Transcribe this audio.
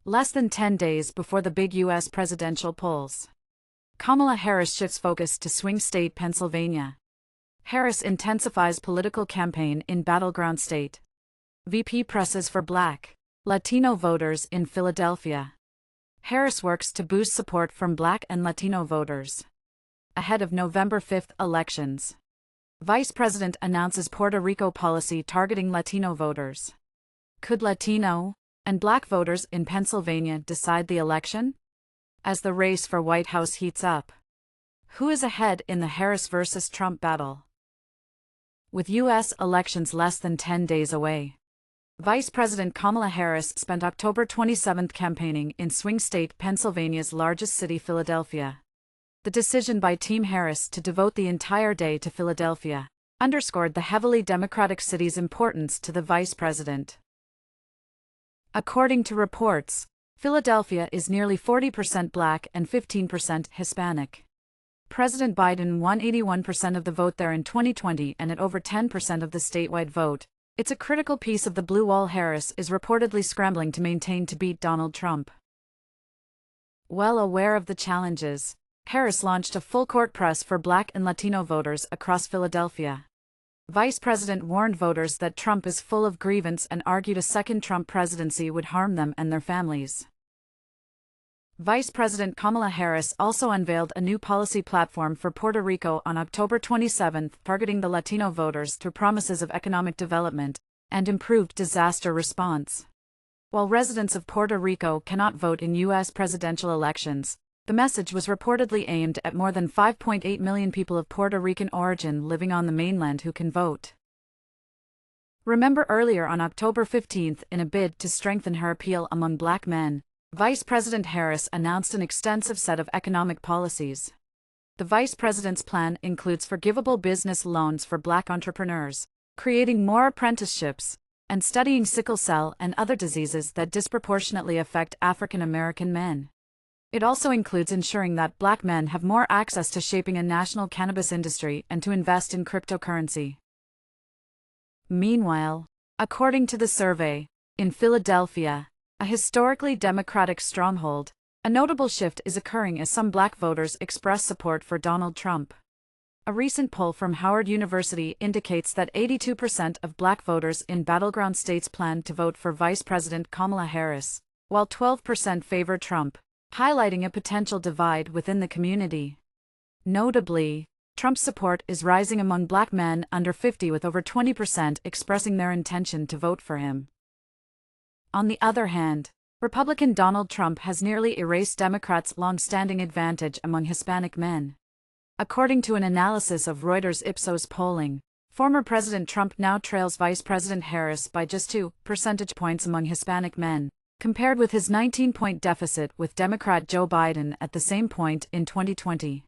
Less than 10 days before the big U.S. presidential polls, Kamala Harris shifts focus to swing state Pennsylvania. Harris intensifies political campaign in battleground state. VP presses for Black, Latino voters in Philadelphia. Harris works to boost support from Black and Latino voters ahead of November 5 elections. Vice President announces Puerto Rico policy targeting Latino voters. Could Latino and Black voters in Pennsylvania decide the election? As the race for White House heats up, who is ahead in the Harris versus Trump battle? With U.S. elections less than 10 days away, Vice President Kamala Harris spent October 27 campaigning in swing state Pennsylvania's largest city, Philadelphia. The decision by Team Harris to devote the entire day to Philadelphia underscored the heavily Democratic city's importance to the vice president. According to reports, Philadelphia is nearly 40% Black and 15% Hispanic. President Biden won 81% of the vote there in 2020 and at over 10% of the statewide vote. It's a critical piece of the blue wall Harris is reportedly scrambling to maintain to beat Donald Trump. Well aware of the challenges, Harris launched a full-court press for Black and Latino voters across Philadelphia. Vice President warned voters that Trump is full of grievance and argued a second Trump presidency would harm them and their families. Vice President Kamala Harris also unveiled a new policy platform for Puerto Rico on October 27, targeting the Latino voters through promises of economic development and improved disaster response. While residents of Puerto Rico cannot vote in U.S. presidential elections, the message was reportedly aimed at more than 5.8 million people of Puerto Rican origin living on the mainland who can vote. Remember earlier on October 15, in a bid to strengthen her appeal among Black men, Vice President Harris announced an extensive set of economic policies. The vice president's plan includes forgivable business loans for Black entrepreneurs, creating more apprenticeships, and studying sickle cell and other diseases that disproportionately affect African American men. It also includes ensuring that Black men have more access to shaping a national cannabis industry and to invest in cryptocurrency. Meanwhile, according to the survey, in Philadelphia, a historically Democratic stronghold, a notable shift is occurring as some Black voters express support for Donald Trump. A recent poll from Howard University indicates that 82% of Black voters in battleground states plan to vote for Vice President Kamala Harris, while 12% favor Trump, highlighting a potential divide within the community. Notably, Trump's support is rising among Black men under 50, with over 20% expressing their intention to vote for him. On the other hand, Republican Donald Trump has nearly erased Democrats' long-standing advantage among Hispanic men. According to an analysis of Reuters Ipsos polling, former President Trump now trails Vice President Harris by just 2 percentage points among Hispanic men, compared with his 19-point deficit with Democrat Joe Biden at the same point in 2020.